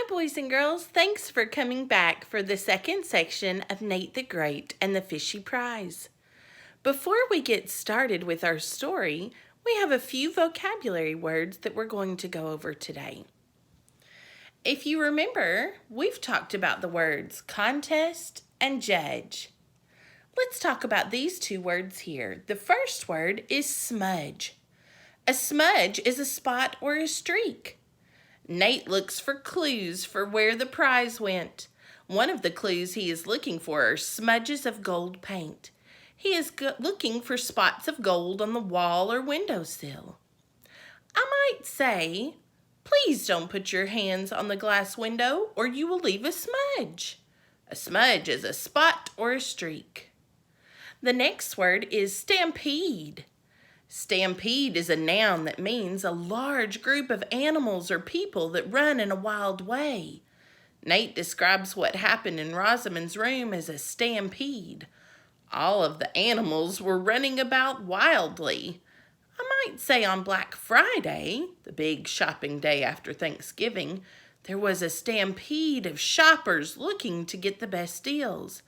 boys and girls. Thanks for coming back for the second section of Nate the Great and the Fishy Prize. Before we get started with our story, we have a few vocabulary words that we're going to go over today. If you remember, we've talked about the words contest and judge. Let's talk about these two words here. The first word is smudge. A smudge is a spot or a streak. Nate looks for clues for where the prize went. One of the clues he is looking for are smudges of gold paint. He is looking for spots of gold on the wall or windowsill. I might say, please don't put your hands on the glass window or you will leave a smudge. A smudge is a spot or a streak. The next word is stampede. Stampede is a noun that means a large group of animals or people that run in a wild way. Nate describes what happened in Rosamond's room as a stampede. All of the animals were running about wildly. I might say on Black Friday, the big shopping day after Thanksgiving, there was a stampede of shoppers looking to get the best deals.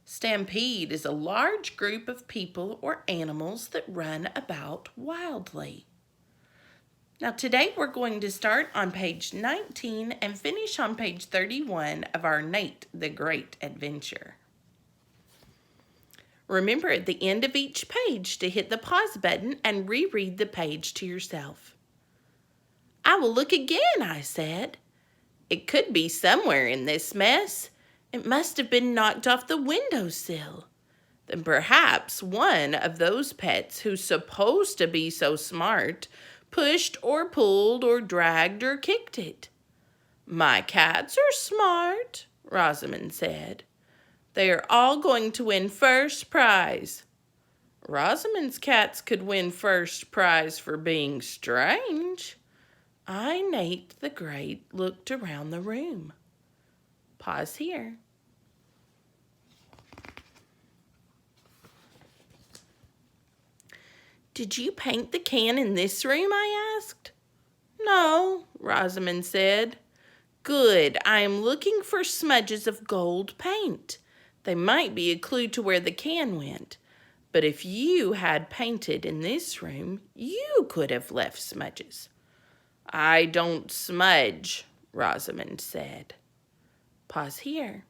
Stampede is a large group of people or animals that run about wildly. Now today we're going to start on page 19 and finish on page 31 of our Nate the Great adventure. Remember at the end of each page to hit the pause button and reread the page to yourself. I will look again, I said. It could be somewhere in this mess. It must have been knocked off the windowsill. Then perhaps one of those pets who's supposed to be so smart pushed or pulled or dragged or kicked it. My cats are smart, Rosamond said. They are all going to win first prize. Rosamond's cats could win first prize for being strange. I, Nate the Great, looked around the room. Pause here. Did you paint the can in this room, I asked. No, Rosamond said. Good, I am looking for smudges of gold paint. They might be a clue to where the can went. But if you had painted in this room, you could have left smudges. I don't smudge, Rosamond said. Pause here.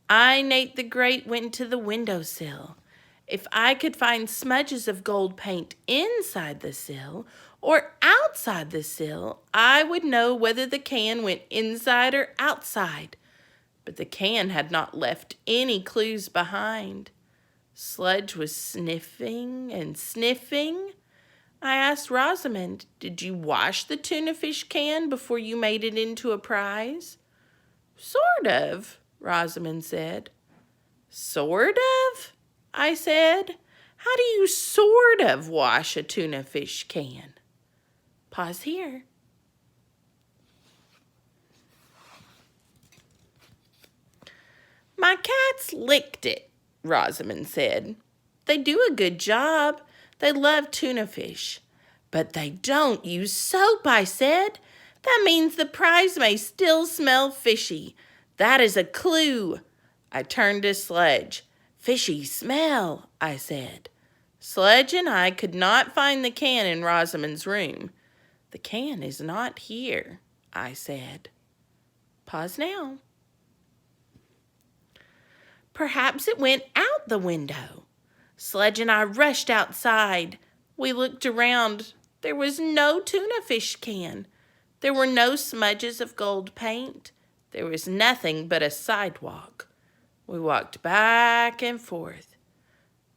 I, Nate the Great, went to the windowsill. If I could find smudges of gold paint inside the sill or outside the sill, I would know whether the can went inside or outside. But the can had not left any clues behind. Sludge was sniffing and sniffing. I asked Rosamond, did you wash the tuna fish can before you made it into a prize? Sort of, Rosamond said. Sort of? I said. How do you sort of wash a tuna fish can? Pause here. My cats licked it, Rosamond said. They do a good job. They love tuna fish. But they don't use soap, I said. That means the prize may still smell fishy. That is a clue. I turned to Sludge. Fishy smell, I said. Sludge and I could not find the can in Rosamond's room. The can is not here, I said. Pause now. Perhaps it went out the window. Sludge and I rushed outside. We looked around. There was no tuna fish can. There were no smudges of gold paint. There was nothing but a sidewalk. We walked back and forth.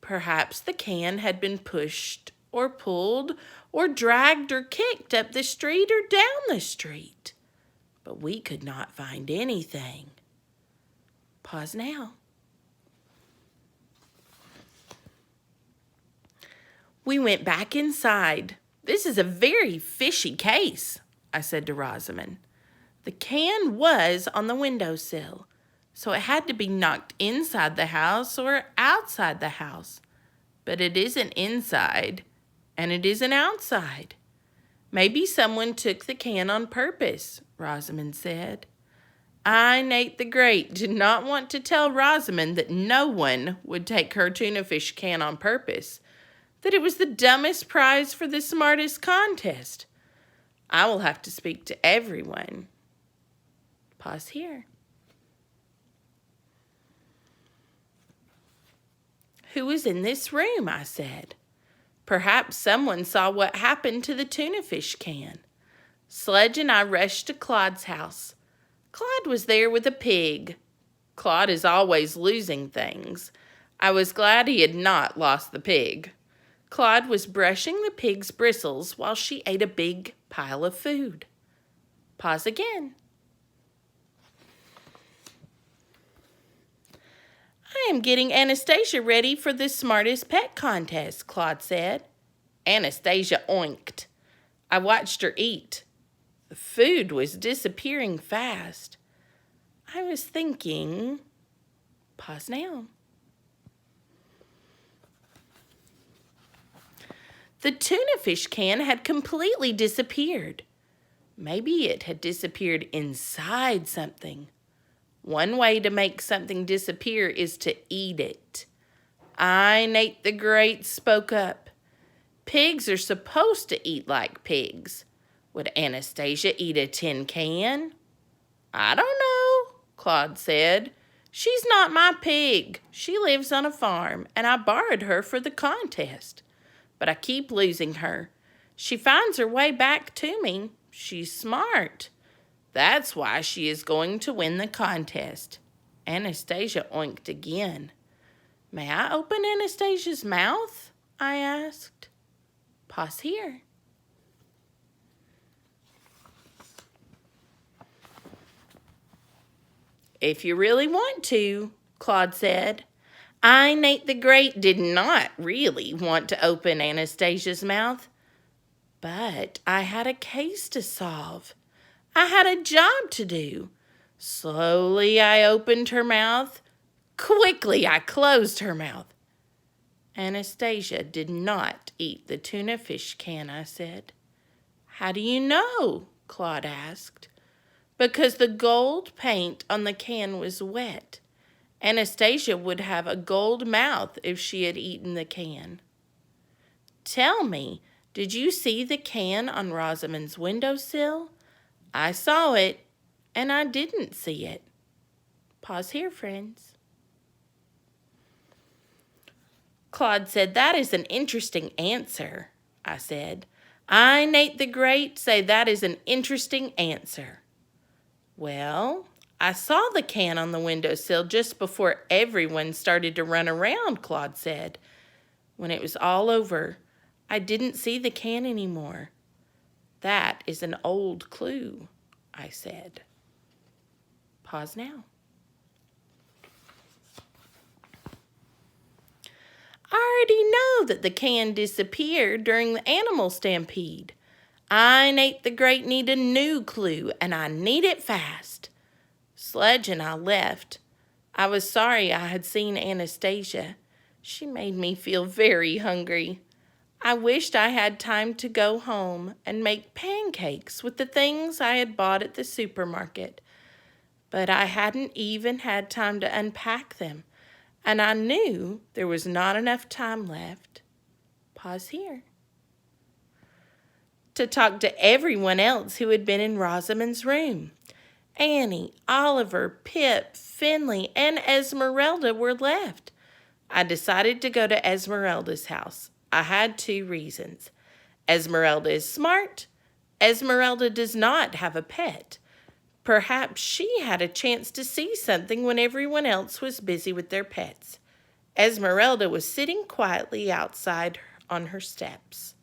Perhaps the can had been pushed or pulled or dragged or kicked up the street or down the street. But we could not find anything. Pause now. We went back inside. This is a very fishy case, I said to Rosamond. The can was on the windowsill, so it had to be knocked inside the house or outside the house. But it isn't inside, and it isn't outside. Maybe someone took the can on purpose, Rosamond said. I, Nate the Great, did not want to tell Rosamond that no one would take her tuna fish can on purpose, that it was the dumbest prize for the smartest contest. I will have to speak to everyone. Pause here. Who was in this room? I said. Perhaps someone saw what happened to the tuna fish can. Sledge and I rushed to Claude's house. Claude was there with a pig. Claude is always losing things. I was glad he had not lost the pig. Claude was brushing the pig's bristles while she ate a big pile of food. Pause again. I am getting Anastasia ready for the smartest pet contest, Claude said. Anastasia oinked. I watched her eat. The food was disappearing fast. I was thinking, pause now. The tuna fish can had completely disappeared. Maybe it had disappeared inside something. One way to make something disappear is to eat it. I, Nate the Great, spoke up. Pigs are supposed to eat like pigs. Would Anastasia eat a tin can? I don't know, Claude said. She's not my pig. She lives on a farm, and I borrowed her for the contest. But I keep losing her. She finds her way back to me. She's smart. That's why she is going to win the contest. Anastasia oinked again. May I open Anastasia's mouth? I asked. Pause here. If you really want to, Claude said. I, Nate the Great, did not really want to open Anastasia's mouth, but I had a case to solve. I had a job to do. Slowly I opened her mouth. Quickly I closed her mouth. Anastasia did not eat the tuna fish can, I said. How do you know? Claude asked. Because the gold paint on the can was wet. Anastasia would have a gold mouth if she had eaten the can. Tell me, did you see the can on Rosamond's windowsill? I saw it, and I didn't see it. Pause here, friends. Claude said, that is an interesting answer, I said. I, Nate the Great, say that is an interesting answer. Well, I saw the can on the windowsill just before everyone started to run around, Claude said. When it was all over, I didn't see the can anymore. That is an old clue, I said. Pause now. I already know that the can disappeared during the animal stampede. I, Nate the Great, need a new clue, and I need it fast. Sledge and I left. I was sorry I had seen Anastasia. She made me feel very hungry. I wished I had time to go home and make pancakes with the things I had bought at the supermarket. But I hadn't even had time to unpack them, and I knew there was not enough time left. Pause here. To talk to everyone else who had been in Rosamond's room. Annie, Oliver, Pip, Finley, and Esmeralda were left. I decided to go to Esmeralda's house. I had 2 reasons. Esmeralda is smart. Esmeralda does not have a pet. Perhaps she had a chance to see something when everyone else was busy with their pets. Esmeralda was sitting quietly outside on her steps.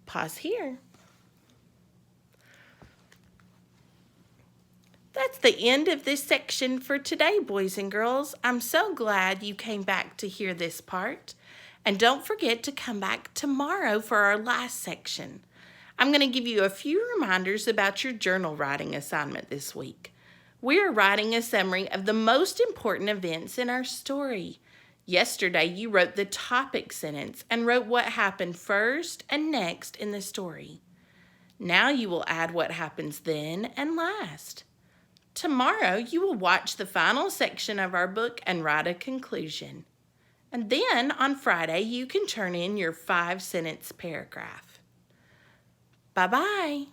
Pause here. That's the end of this section for today, boys and girls. I'm so glad you came back to hear this part. And don't forget to come back tomorrow for our last section. I'm going to give you a few reminders about your journal writing assignment this week. We are writing a summary of the most important events in our story. Yesterday, you wrote the topic sentence and wrote what happened first and next in the story. Now you will add what happens then and last. Tomorrow you will watch the final section of our book and write a conclusion. And then on Friday you can turn in your 5-sentence paragraph. Bye-bye.